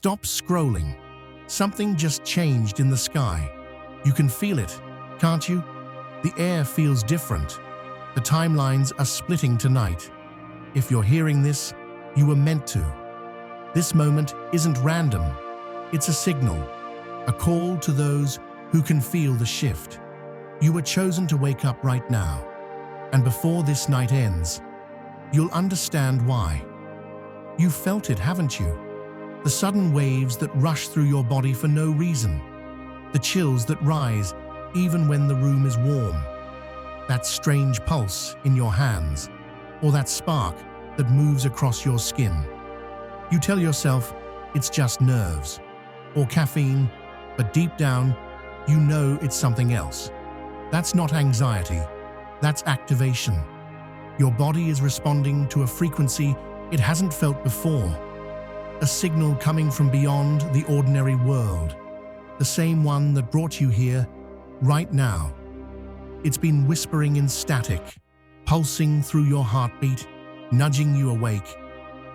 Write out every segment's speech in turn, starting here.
Stop scrolling. Something just changed in the sky. You can feel it, can't you? The air feels different. The timelines are splitting tonight. If you're hearing this, you were meant to. This moment isn't random. It's a signal, a call to those who can feel the shift. You were chosen to wake up right now. And before this night ends, you'll understand why. You've felt it, haven't you? The sudden waves that rush through your body for no reason. The chills that rise even when the room is warm. That strange pulse in your hands, or that spark that moves across your skin. You tell yourself it's just nerves or caffeine, but deep down, you know it's something else. That's not anxiety, that's activation. Your body is responding to a frequency it hasn't felt before. A signal coming from beyond the ordinary world. The same one that brought you here, right now. It's been whispering in static, pulsing through your heartbeat, nudging you awake.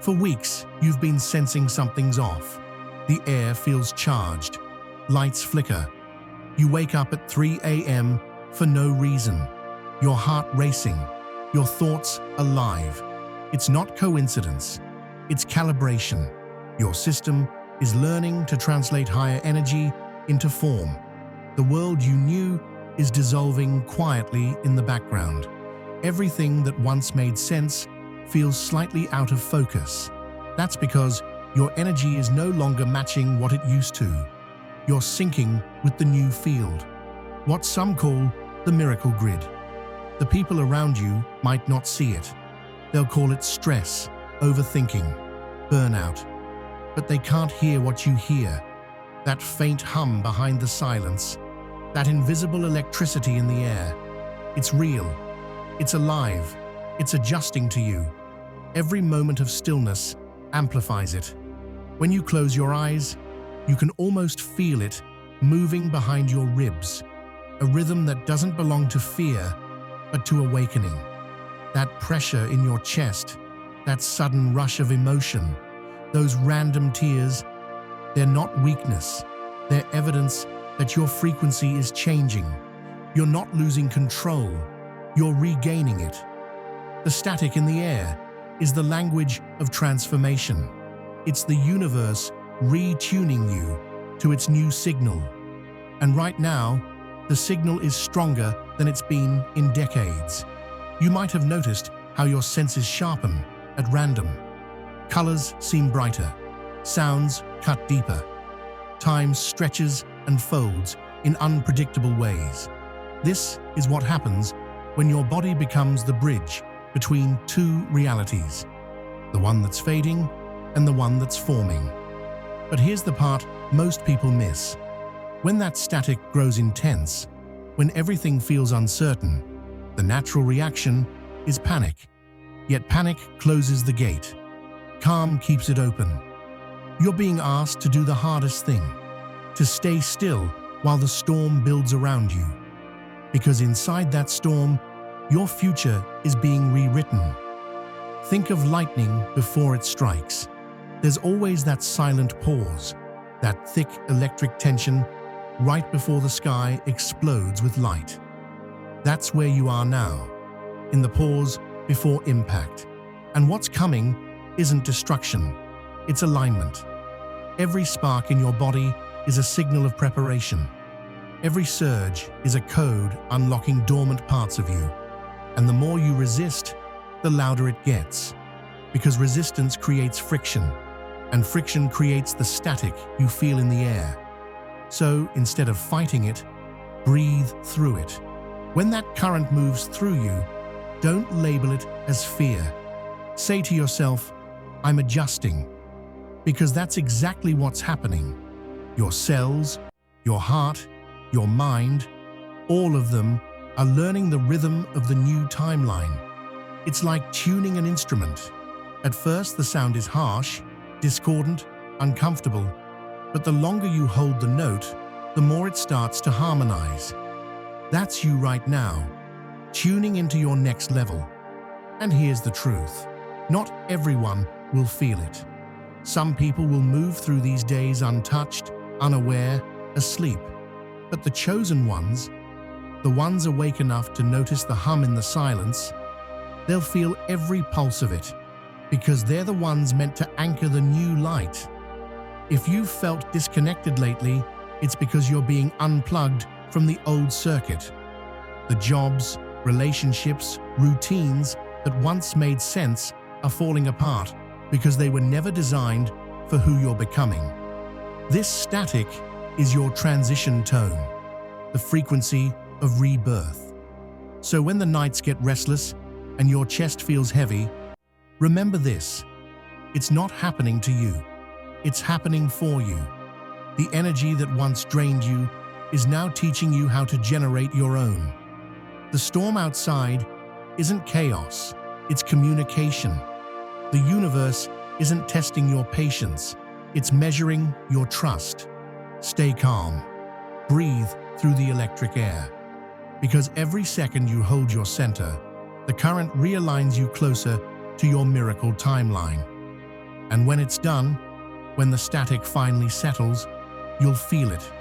For weeks, you've been sensing something's off. The air feels charged. Lights flicker. You wake up at 3 a.m. for no reason. Your heart racing. Your thoughts alive. It's not coincidence. It's calibration. Your system is learning to translate higher energy into form. The world you knew is dissolving quietly in the background. Everything that once made sense feels slightly out of focus. That's because your energy is no longer matching what it used to. You're syncing with the new field, what some call the miracle grid. The people around you might not see it. They'll call it stress, overthinking, burnout. But they can't hear what you hear. That faint hum behind the silence. That invisible electricity in the air. It's real. It's alive. It's adjusting to you. Every moment of stillness amplifies it. When you close your eyes, you can almost feel it moving behind your ribs. A rhythm that doesn't belong to fear, but to awakening. That pressure in your chest, that sudden rush of emotion, those random tears, they're not weakness. They're evidence that your frequency is changing. You're not losing control. You're regaining it. The static in the air is the language of transformation. It's the universe retuning you to its new signal. And right now, the signal is stronger than it's been in decades. You might have noticed how your senses sharpen at random. Colors seem brighter, sounds cut deeper. Time stretches and folds in unpredictable ways. This is what happens when your body becomes the bridge between two realities, the one that's fading and the one that's forming. But here's the part most people miss. When that static grows intense, when everything feels uncertain, the natural reaction is panic. Yet panic closes the gate. Calm keeps it open. You're being asked to do the hardest thing, to stay still while the storm builds around you. Because inside that storm, your future is being rewritten. Think of lightning before it strikes. There's always that silent pause, that thick electric tension right before the sky explodes with light. That's where you are now, in the pause before impact. And what's coming isn't destruction, it's alignment. Every spark in your body is a signal of preparation. Every surge is a code unlocking dormant parts of you. And the more you resist, the louder it gets. Because resistance creates friction, and friction creates the static you feel in the air. So instead of fighting it, breathe through it. When that current moves through you, don't label it as fear. Say to yourself, I'm adjusting. Because that's exactly what's happening. Your cells, your heart, your mind, all of them are learning the rhythm of the new timeline. It's like tuning an instrument. At first, the sound is harsh, discordant, uncomfortable, but the longer you hold the note, the more it starts to harmonize. That's you right now, tuning into your next level. And here's the truth. Not everyone will feel it. Some people will move through these days untouched, unaware, asleep. But the chosen ones, the ones awake enough to notice the hum in the silence, they'll feel every pulse of it, because they're the ones meant to anchor the new light. If you've felt disconnected lately, it's because you're being unplugged from the old circuit. The jobs, relationships, routines that once made sense are falling apart because they were never designed for who you're becoming. This static is your transition tone, the frequency of rebirth. So when the nights get restless and your chest feels heavy, remember this: it's not happening to you, it's happening for you. The energy that once drained you is now teaching you how to generate your own. The storm outside isn't chaos, it's communication. The universe isn't testing your patience, it's measuring your trust. Stay calm. Breathe through the electric air. Because every second you hold your center, the current realigns you closer to your miracle timeline. And when it's done, when the static finally settles, you'll feel it.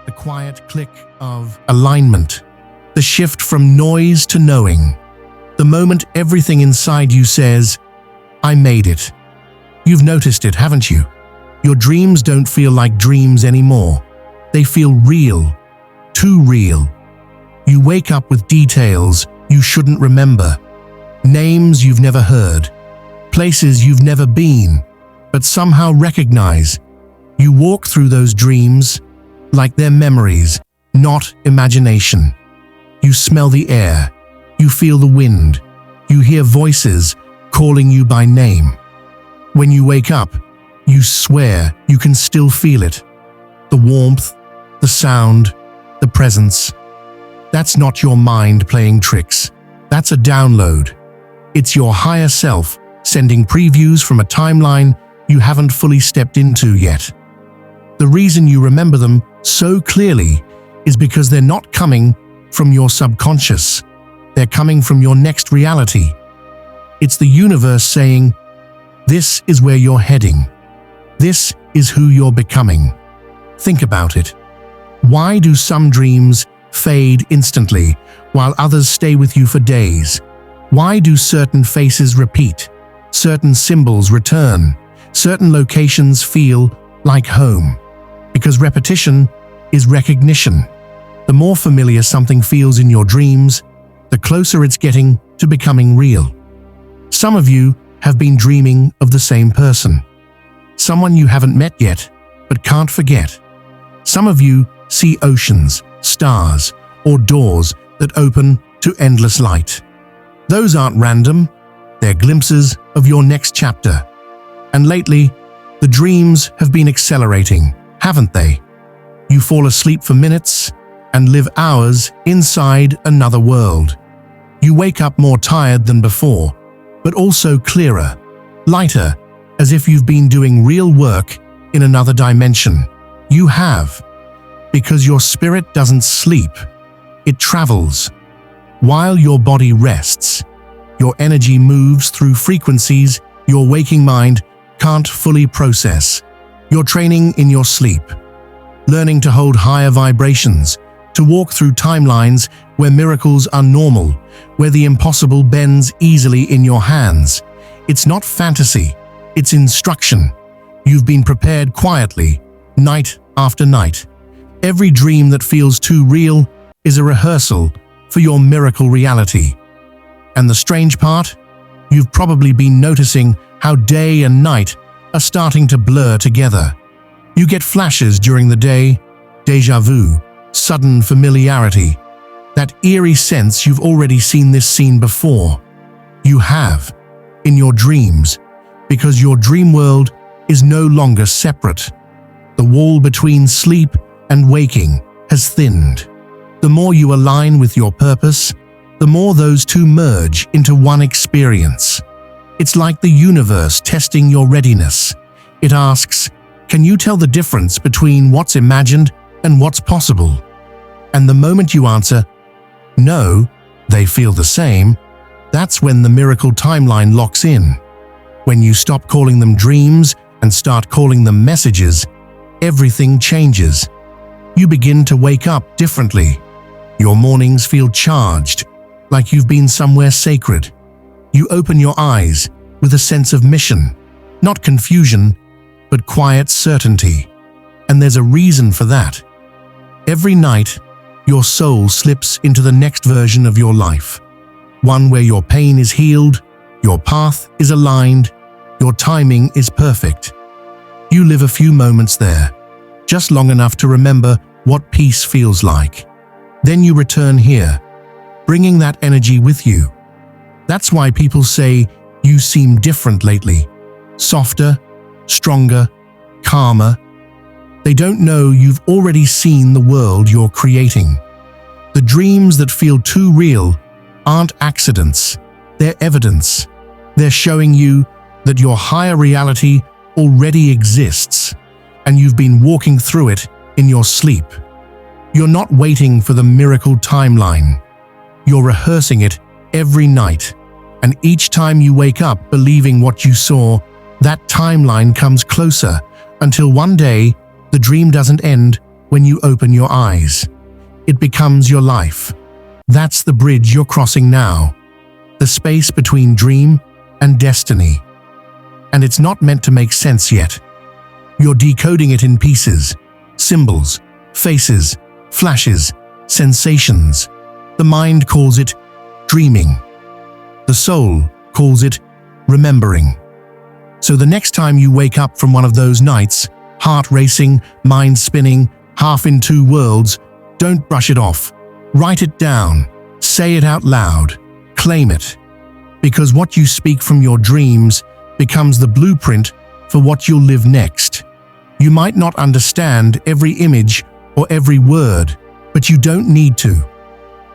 The quiet click of alignment. The shift from noise to knowing. The moment everything inside you says, "I made it." You've noticed it, haven't you? Your dreams don't feel like dreams anymore. They feel real, too real. You wake up with details you shouldn't remember, names you've never heard, places you've never been, but somehow recognize. You walk through those dreams like they're memories, not imagination. You smell the air, you feel the wind, you hear voices calling you by name. When you wake up, you swear you can still feel it. The warmth, the sound, the presence. That's not your mind playing tricks. That's a download. It's your higher self sending previews from a timeline you haven't fully stepped into yet. The reason you remember them so clearly is because they're not coming from your subconscious. They're coming from your next reality. It's the universe saying, "This is where you're heading. This is who you're becoming." Think about it. Why do some dreams fade instantly while others stay with you for days? Why do certain faces repeat? Certain symbols return? Certain locations feel like home? Because repetition is recognition. The more familiar something feels in your dreams, the closer it's getting to becoming real. Some of you have been dreaming of the same person. Someone you haven't met yet, but can't forget. Some of you see oceans, stars, or doors that open to endless light. Those aren't random, they're glimpses of your next chapter. And lately, the dreams have been accelerating, haven't they? You fall asleep for minutes and live hours inside another world. You wake up more tired than before, but also clearer, lighter, as if you've been doing real work in another dimension. You have, because your spirit doesn't sleep, it travels. While your body rests, your energy moves through frequencies your waking mind can't fully process. You're training in your sleep, learning to hold higher vibrations, to walk through timelines where miracles are normal, where the impossible bends easily in your hands. It's not fantasy, it's instruction. You've been prepared quietly, night after night. Every dream that feels too real is a rehearsal for your miracle reality. And the strange part? You've probably been noticing how day and night are starting to blur together. You get flashes during the day, déjà vu, sudden familiarity, that eerie sense you've already seen this scene before. You have, in your dreams, because your dream world is no longer separate. The wall between sleep and waking has thinned. The more you align with your purpose, the more those two merge into one experience. It's like the universe testing your readiness. It asks, can you tell the difference between what's imagined and what's possible? And the moment you answer, no, they feel the same, that's when the miracle timeline locks in. When you stop calling them dreams and start calling them messages, everything changes. You begin to wake up differently. Your mornings feel charged, like you've been somewhere sacred. You open your eyes with a sense of mission, not confusion, but quiet certainty. And there's a reason for that. Every night, your soul slips into the next version of your life. One where your pain is healed, your path is aligned, your timing is perfect. You live a few moments there, just long enough to remember what peace feels like. Then you return here, bringing that energy with you. That's why people say you seem different lately. Softer, stronger, calmer. They don't know you've already seen the world you're creating. The dreams that feel too real aren't accidents, they're evidence. They're showing you that your higher reality already exists, and you've been walking through it in your sleep. You're not waiting for the miracle timeline. You're rehearsing it every night, and each time you wake up believing what you saw, that timeline comes closer until one day the dream doesn't end when you open your eyes. It becomes your life. That's the bridge you're crossing now, the space between dream and destiny. And it's not meant to make sense yet. You're decoding it in pieces, symbols, faces, flashes, sensations. The mind calls it dreaming. The soul calls it remembering. So the next time you wake up from one of those nights, heart racing, mind spinning, half in two worlds, don't brush it off. Write it down. Say it out loud. Claim it. Because what you speak from your dreams becomes the blueprint for what you'll live next. You might not understand every image or every word, but you don't need to.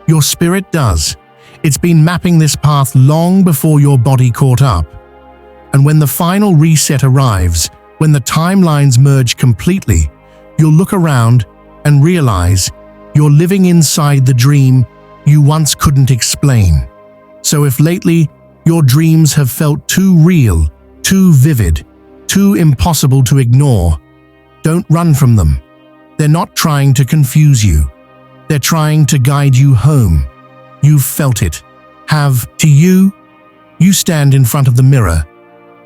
Your spirit does. It's been mapping this path long before your body caught up. And when the final reset arrives, when the timelines merge completely, you'll look around and realize you're living inside the dream you once couldn't explain. So if lately your dreams have felt too real, too vivid, too impossible to ignore, don't run from them. They're not trying to confuse you. They're trying to guide you home. You've felt it. To you? You stand in front of the mirror,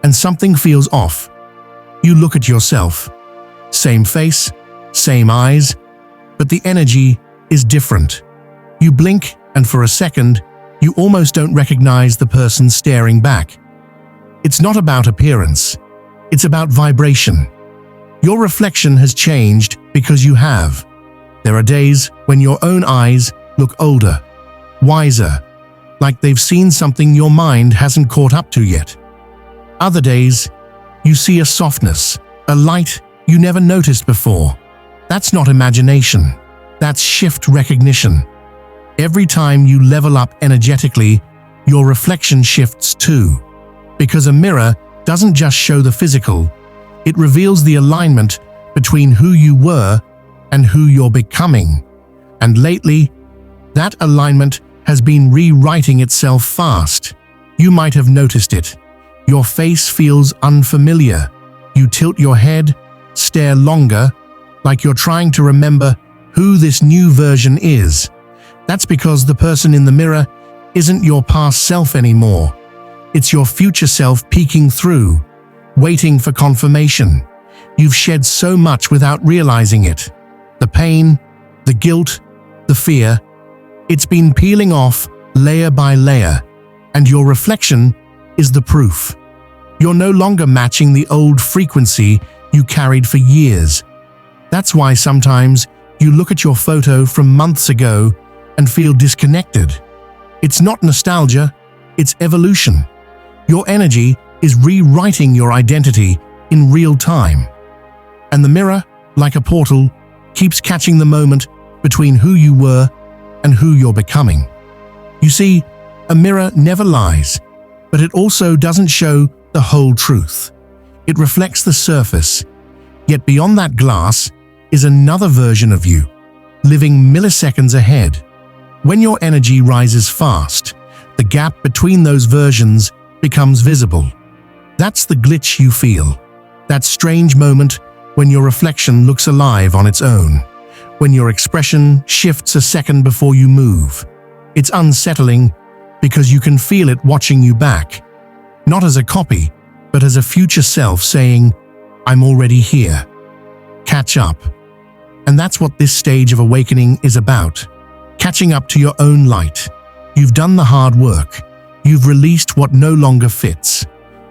and something feels off. You look at yourself. Same face, same eyes, but the energy is different. You blink, and for a second, you almost don't recognize the person staring back. It's not about appearance. It's about vibration. Your reflection has changed because you have. There are days when your own eyes look older, wiser, like they've seen something your mind hasn't caught up to yet. Other days, you see a softness, a light you never noticed before. That's not imagination. That's shift recognition. Every time you level up energetically, your reflection shifts too. Because a mirror doesn't just show the physical, it reveals the alignment between who you were and who you're becoming. And lately, that alignment has been rewriting itself fast. You might have noticed it. Your face feels unfamiliar. You tilt your head, stare longer, like you're trying to remember who this new version is. That's because the person in the mirror isn't your past self anymore. It's your future self peeking through, waiting for confirmation. You've shed so much without realizing it. The pain, the guilt, the fear. It's been peeling off layer by layer, and your reflection is the proof. You're no longer matching the old frequency you carried for years. That's why sometimes you look at your photo from months ago and feel disconnected. It's not nostalgia, it's evolution. Your energy is rewriting your identity in real time. And the mirror, like a portal, keeps catching the moment between who you were and who you're becoming. You see, a mirror never lies, but it also doesn't show the whole truth. It reflects the surface, yet beyond that glass is another version of you, living milliseconds ahead. When your energy rises fast, the gap between those versions becomes visible. That's the glitch you feel. That strange moment when your reflection looks alive on its own, when your expression shifts a second before you move. It's unsettling because you can feel it watching you back, not as a copy, but as a future self saying, "I'm already here. Catch up." And that's what this stage of awakening is about. Catching up to your own light. You've done the hard work. You've released what no longer fits.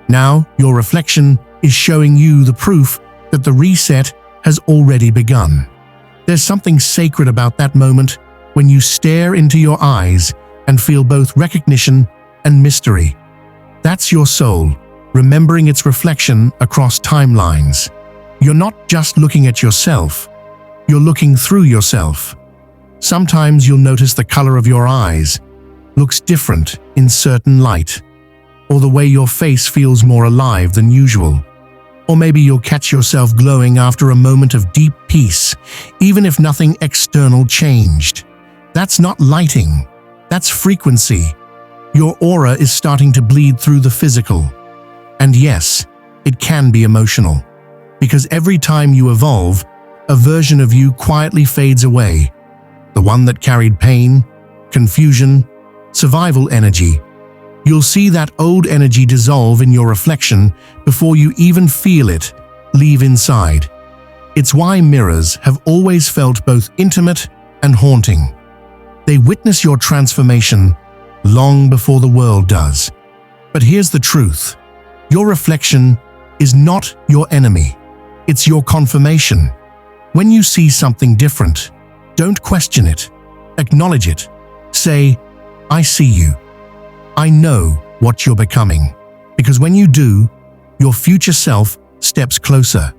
Now, your reflection is showing you the proof that the reset has already begun. There's something sacred about that moment when you stare into your eyes and feel both recognition and mystery. That's your soul, remembering its reflection across timelines. You're not just looking at yourself, you're looking through yourself. Sometimes you'll notice the color of your eyes looks different in certain light, or the way your face feels more alive than usual. Or maybe you'll catch yourself glowing after a moment of deep peace, even if nothing external changed. That's not lighting, that's frequency. Your aura is starting to bleed through the physical. And yes, it can be emotional, because every time you evolve, a version of you quietly fades away. The one that carried pain, confusion, survival energy. You'll see that old energy dissolve in your reflection before you even feel it leave inside. It's why mirrors have always felt both intimate and haunting. They witness your transformation long before the world does. But here's the truth. Your reflection is not your enemy. It's your confirmation. When you see something different, don't question it. Acknowledge it. Say, "I see you. I know what you're becoming." Because when you do, your future self steps closer.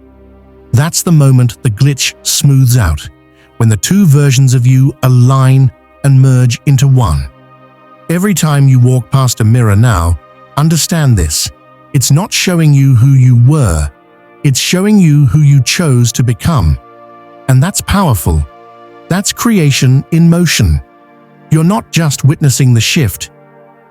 That's the moment the glitch smooths out, when the two versions of you align and merge into one. Every time you walk past a mirror now, understand this. It's not showing you who you were, it's showing you who you chose to become. And that's powerful. That's creation in motion. You're not just witnessing the shift,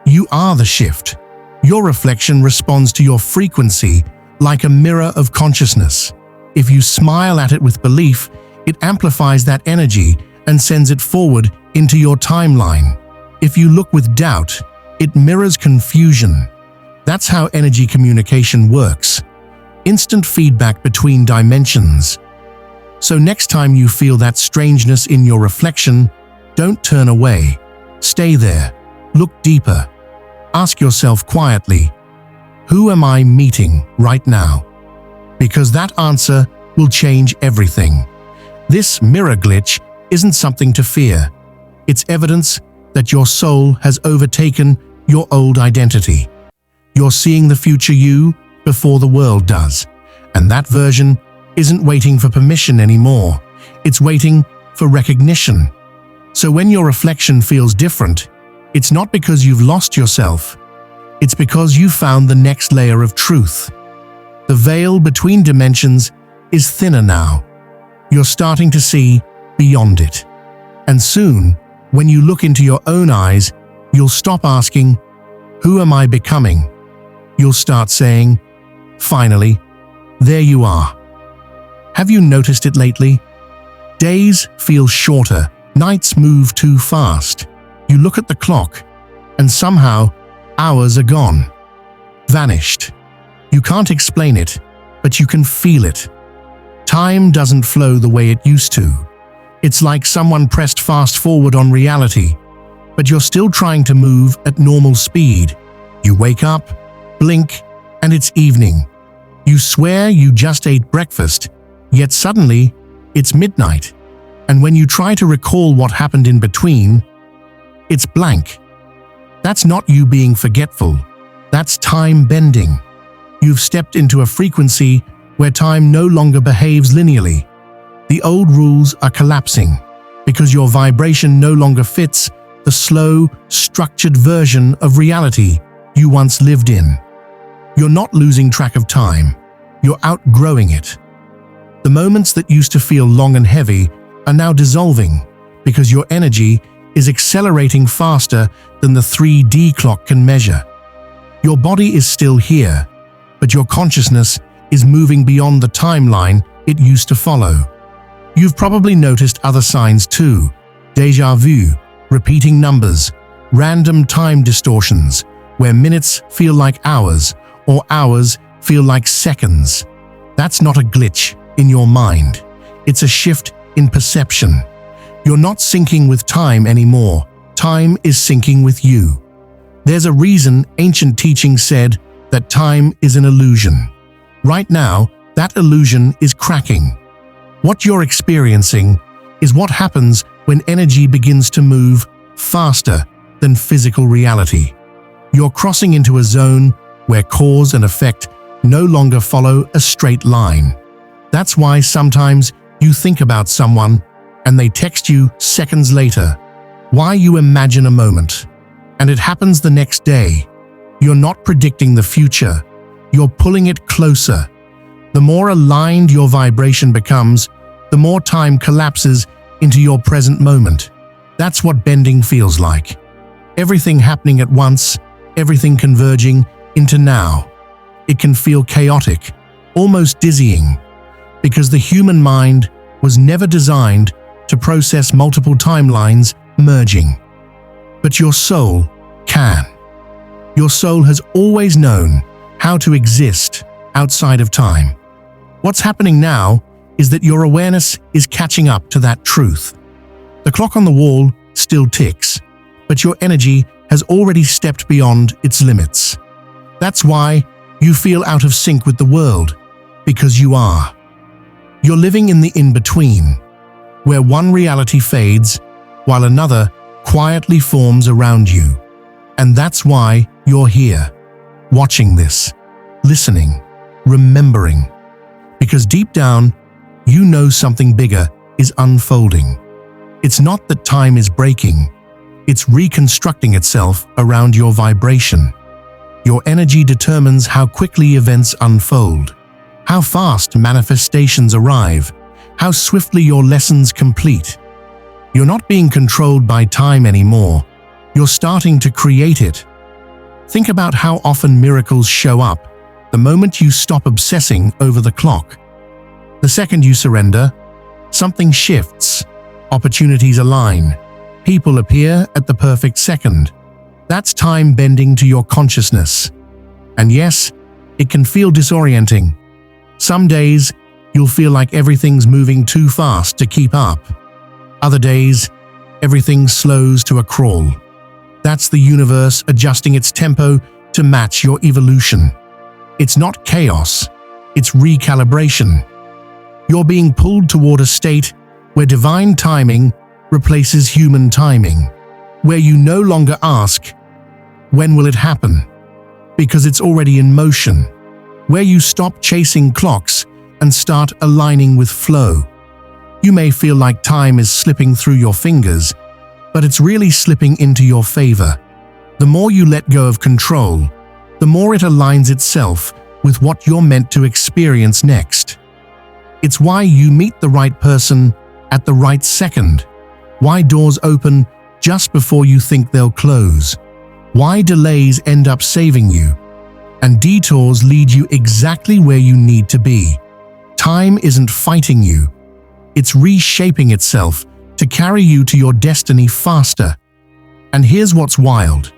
you are the shift. Your reflection responds to your frequency like a mirror of consciousness. If you smile at it with belief, it amplifies that energy and sends it forward into your timeline. If you look with doubt, it mirrors confusion. That's how energy communication works. Instant feedback between dimensions. So next time you feel that strangeness in your reflection, don't turn away. Stay there. Look deeper. Ask yourself quietly, who am I meeting right now? Because that answer will change everything. This mirror glitch isn't something to fear. It's evidence that your soul has overtaken your old identity. You're seeing the future you before the world does. And that version isn't waiting for permission anymore. It's waiting for recognition. So when your reflection feels different, it's not because you've lost yourself. It's because you found the next layer of truth. The veil between dimensions is thinner now. You're starting to see beyond it. And soon, when you look into your own eyes, you'll stop asking, "Who am I becoming?" You'll start saying, "Finally, there you are." Have you noticed it lately? Days feel shorter, nights move too fast. You look at the clock, and somehow, hours are gone. Vanished. You can't explain it, but you can feel it. Time doesn't flow the way it used to. It's like someone pressed fast forward on reality, but you're still trying to move at normal speed. You wake up, blink, and it's evening. You swear you just ate breakfast, yet suddenly, it's midnight. And when you try to recall what happened in between, it's blank. That's not you being forgetful. That's time bending. You've stepped into a frequency where time no longer behaves linearly. The old rules are collapsing because your vibration no longer fits the slow, structured version of reality you once lived in. You're not losing track of time. You're outgrowing it. The moments that used to feel long and heavy are now dissolving because your energy is accelerating faster than the 3D clock can measure. Your body is still here, but your consciousness is moving beyond the timeline it used to follow. You've probably noticed other signs too: déjà vu, repeating numbers, random time distortions, where minutes feel like hours or hours feel like seconds. That's not a glitch in your mind. It's a shift in perception. You're not syncing with time anymore. Time is syncing with you. There's a reason ancient teachings said that time is an illusion. Right now, that illusion is cracking. What you're experiencing is what happens when energy begins to move faster than physical reality. You're crossing into a zone where cause and effect no longer follow a straight line. That's why sometimes you think about someone and they text you seconds later. Why you imagine a moment, and it happens the next day. You're not predicting the future, you're pulling it closer. The more aligned your vibration becomes, the more time collapses into your present moment. That's what bending feels like. Everything happening at once, everything converging into now. It can feel chaotic, almost dizzying, because the human mind was never designed to process multiple timelines merging. But your soul can. Your soul has always known how to exist outside of time. What's happening now is that your awareness is catching up to that truth. The clock on the wall still ticks, but your energy has already stepped beyond its limits. That's why you feel out of sync with the world, because you are. You're living in the in-between, where one reality fades while another quietly forms around you. And that's why you're here, watching this, listening, remembering. Because deep down, you know something bigger is unfolding. It's not that time is breaking, it's reconstructing itself around your vibration. Your energy determines how quickly events unfold, how fast manifestations arrive, how swiftly your lessons complete. You're not being controlled by time anymore. You're starting to create it. Think about how often miracles show up the moment you stop obsessing over the clock. The second you surrender, something shifts, opportunities align, people appear at the perfect second. That's time bending to your consciousness. And yes, it can feel disorienting. Some days, you'll feel like everything's moving too fast to keep up. Other days, everything slows to a crawl. That's the universe adjusting its tempo to match your evolution. It's not chaos, it's recalibration. You're being pulled toward a state where divine timing replaces human timing, where you no longer ask, when will it happen? Because it's already in motion, where you stop chasing clocks and start aligning with flow. You may feel like time is slipping through your fingers, but it's really slipping into your favor. The more you let go of control, the more it aligns itself with what you're meant to experience next. It's why you meet the right person at the right second, why doors open just before you think they'll close, why delays end up saving you, and detours lead you exactly where you need to be. Time isn't fighting you, it's reshaping itself to carry you to your destiny faster. And here's what's wild.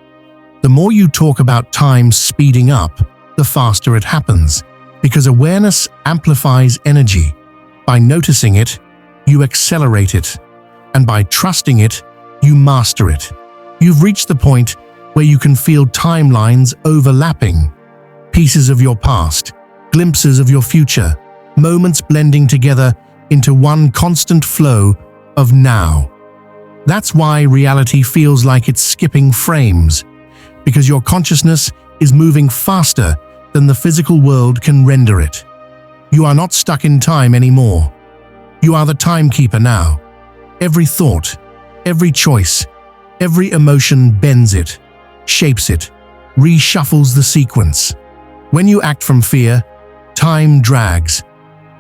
The more you talk about time speeding up, the faster it happens, because awareness amplifies energy. By noticing it, you accelerate it, and by trusting it, you master it. You've reached the point where you can feel timelines overlapping, pieces of your past, glimpses of your future, moments blending together into one constant flow of now. That's why reality feels like it's skipping frames, because your consciousness is moving faster than the physical world can render it. You are not stuck in time anymore. You are the timekeeper now. Every thought, every choice, every emotion bends it, shapes it, reshuffles the sequence. When you act from fear, time drags.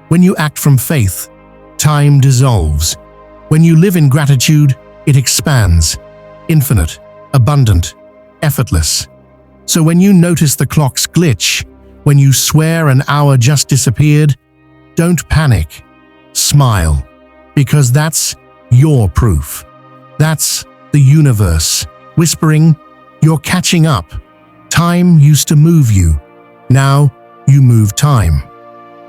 When you act from faith, time dissolves. When you live in gratitude, it expands, infinite, abundant, effortless. So when you notice the clock's glitch, When you swear an hour just disappeared, don't panic. Smile, because that's your proof. That's the universe whispering, "You're catching up. Time used to move you. Now you move time."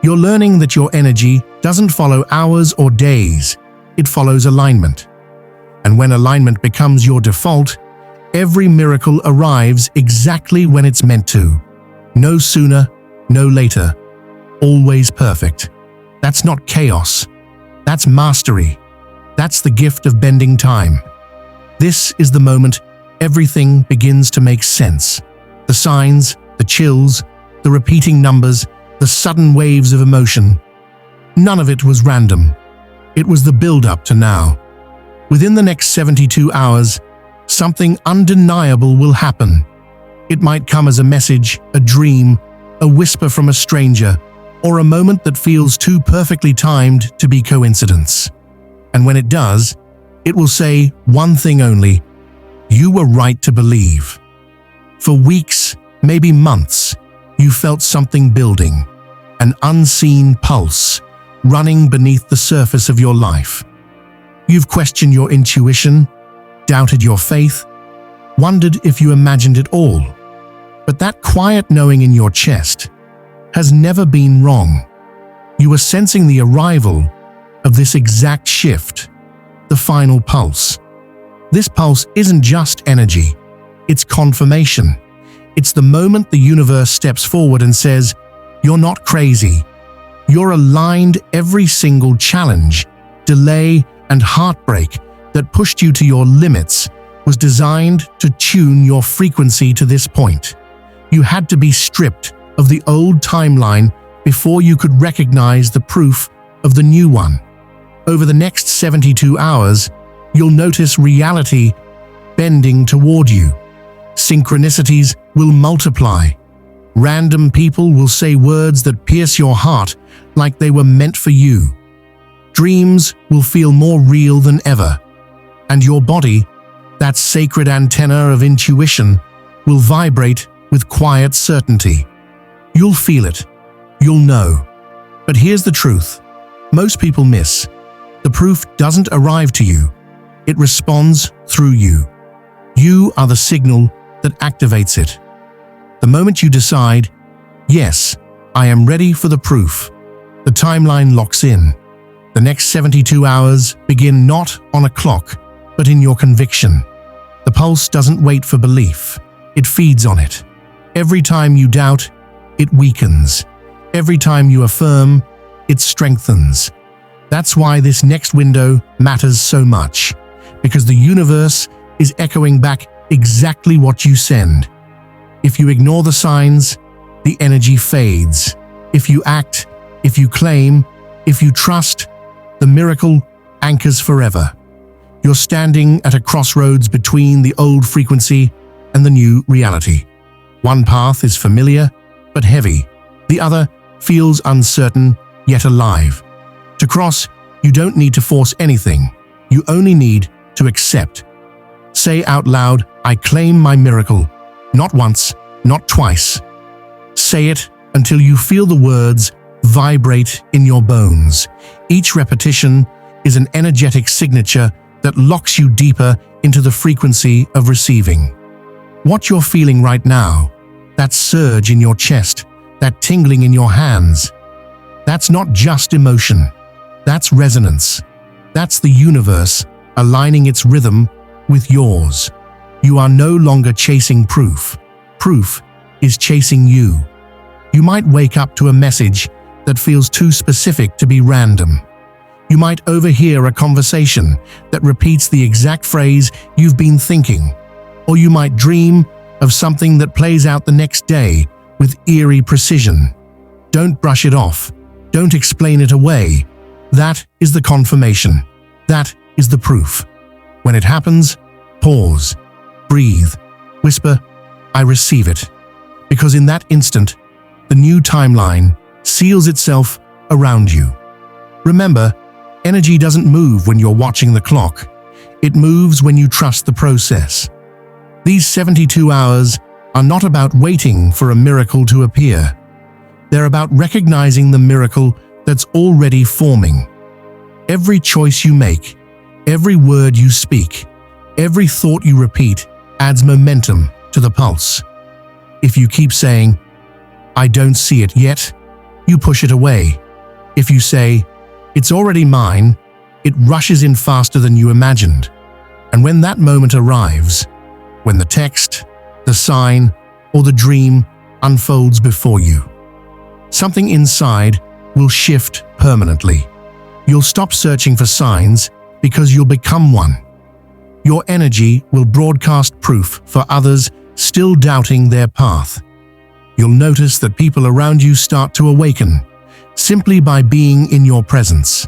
You're learning that your energy doesn't follow hours or days. It follows alignment. And when alignment becomes your default, every miracle arrives exactly when it's meant to. No sooner, no later. Always perfect. That's not chaos. That's mastery. That's the gift of bending time. This is the moment everything begins to make sense. The signs, the chills, the repeating numbers, the sudden waves of emotion. None of it was random. It was the build-up to now. Within the next 72 hours, something undeniable will happen. It might come as a message, a dream, a whisper from a stranger, or a moment that feels too perfectly timed to be coincidence. And when it does, it will say one thing only: you were right to believe. For weeks, maybe months, you felt something building, an unseen pulse running beneath the surface of your life. You've questioned your intuition, doubted your faith, wondered if you imagined it all. But that quiet knowing in your chest has never been wrong. You were sensing the arrival of this exact shift, the final pulse. This pulse isn't just energy, it's confirmation. It's the moment the universe steps forward and says, "You're not crazy. You're aligned." Every single challenge, delay, and heartbreak that pushed you to your limits was designed to tune your frequency to this point. You had to be stripped of the old timeline before you could recognize the proof of the new one. Over the next 72 hours, you'll notice reality bending toward you. Synchronicities will multiply. Random people will say words that pierce your heart like they were meant for you. Dreams will feel more real than ever. And your body, that sacred antenna of intuition, will vibrate with quiet certainty. You'll feel it. You'll know. But here's the truth. Most people miss. The proof doesn't arrive to you. It responds through you. You are the signal that activates it. The moment you decide, "Yes, I am ready for the proof," the timeline locks in. The next 72 hours begin not on a clock, but in your conviction. The pulse doesn't wait for belief. It feeds on it. Every time you doubt, it weakens. Every time you affirm, it strengthens. That's why this next window matters so much, because the universe is echoing back exactly what you send. If you ignore the signs, the energy fades. If you act, if you claim, if you trust, the miracle anchors forever. You're standing at a crossroads between the old frequency and the new reality. One path is familiar but heavy. The other feels uncertain yet alive. To cross, you don't need to force anything. You only need to accept. Say out loud, "I claim my miracle." Not once, not twice. Say it until you feel the words vibrate in your bones. Each repetition is an energetic signature that locks you deeper into the frequency of receiving. What you're feeling right now, that surge in your chest, that tingling in your hands, that's not just emotion. That's resonance. That's the universe aligning its rhythm with yours. You are no longer chasing proof. Proof is chasing you. You might wake up to a message that feels too specific to be random. You might overhear a conversation that repeats the exact phrase you've been thinking. Or you might dream of something that plays out the next day with eerie precision. Don't brush it off. Don't explain it away. That is the confirmation. That is the proof. When it happens, pause, breathe, whisper, "I receive it." Because in that instant, the new timeline seals itself around you. Remember, energy doesn't move when you're watching the clock. It moves when you trust the process. These 72 hours are not about waiting for a miracle to appear. They're about recognizing the miracle that's already forming. Every choice you make, every word you speak, every thought you repeat adds momentum to the pulse. If you keep saying, "I don't see it yet," you push it away. If you say, "It's already mine," it rushes in faster than you imagined. And when that moment arrives, when the text, the sign, or the dream unfolds before you, something inside will shift permanently. You'll stop searching for signs because you'll become one. Your energy will broadcast proof for others still doubting their path. You'll notice that people around you start to awaken simply by being in your presence.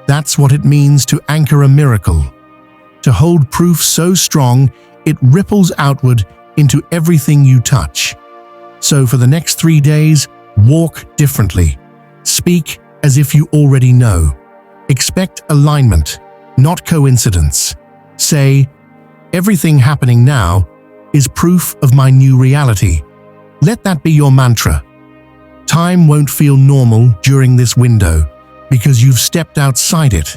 That's what it means to anchor a miracle, to hold proof so strong it ripples outward into everything you touch. So for the next 3 days, walk differently. Speak as if you already know. Expect alignment, not coincidence. Say, "Everything happening now is proof of my new reality." Let that be your mantra. Time won't feel normal during this window because you've stepped outside it.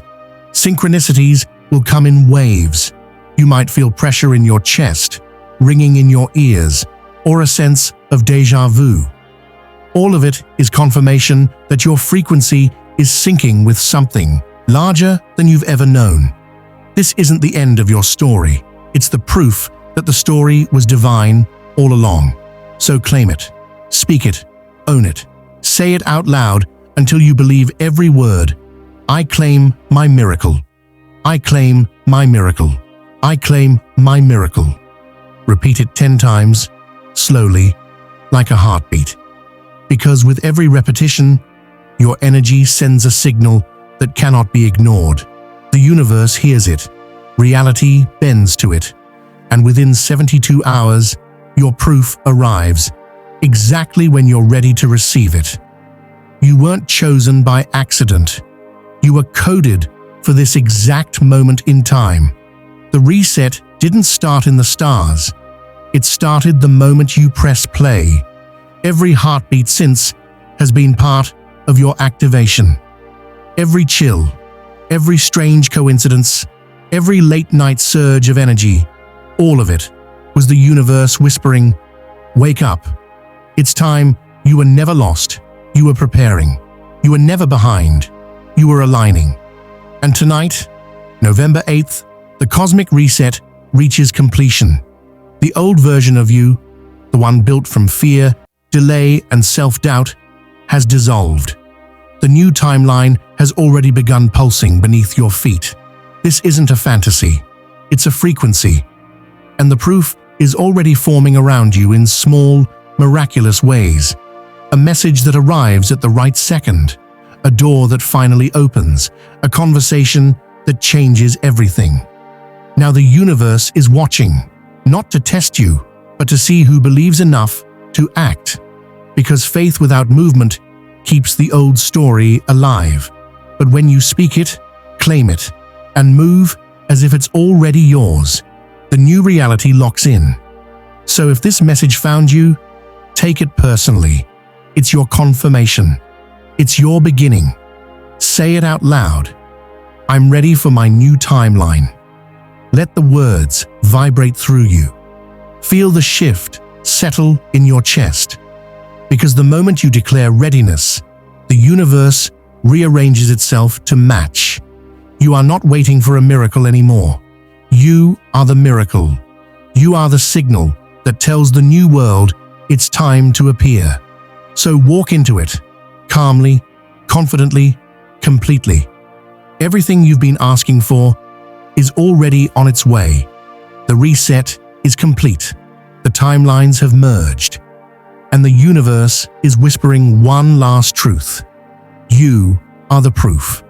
Synchronicities will come in waves. You might feel pressure in your chest, ringing in your ears, or a sense of déjà vu. All of it is confirmation that your frequency is syncing with something larger than you've ever known. This isn't the end of your story. It's the proof that the story was divine all along. So claim it, speak it, own it. Say it out loud until you believe every word. I claim my miracle. I claim my miracle. I claim my miracle. Repeat it 10 times, slowly, like a heartbeat. Because with every repetition, your energy sends a signal that cannot be ignored. The universe hears it. Reality bends to it. And within 72 hours, your proof arrives, exactly when you're ready to receive it. You weren't chosen by accident. You were coded for this exact moment in time. The reset didn't start in the stars. It started the moment you press play. Every heartbeat since has been part of your activation. Every chill, every strange coincidence, every late-night surge of energy, all of it was the universe whispering, "Wake up. It's time." You were never lost. You were preparing. You were never behind. You were aligning. And tonight, November 8th, the cosmic reset reaches completion. The old version of you, the one built from fear, delay, and self-doubt, has dissolved. The new timeline has already begun pulsing beneath your feet. This isn't a fantasy. It's a frequency. And the proof is already forming around you in small, miraculous ways. A message that arrives at the right second, a door that finally opens, a conversation that changes everything. Now the universe is watching, not to test you, but to see who believes enough to act. Because faith without movement keeps the old story alive. But when you speak it, claim it, and move as if it's already yours, the new reality locks in. So if this message found you, take it personally. It's your confirmation. It's your beginning. Say it out loud. I'm ready for my new timeline. Let the words vibrate through you. Feel the shift settle in your chest. Because the moment you declare readiness, the universe rearranges itself to match. You are not waiting for a miracle anymore. You are the miracle. You are the signal that tells the new world it's time to appear. So walk into it, calmly, confidently, completely. Everything you've been asking for is already on its way. The reset is complete. The timelines have merged. And the universe is whispering one last truth. You are the proof.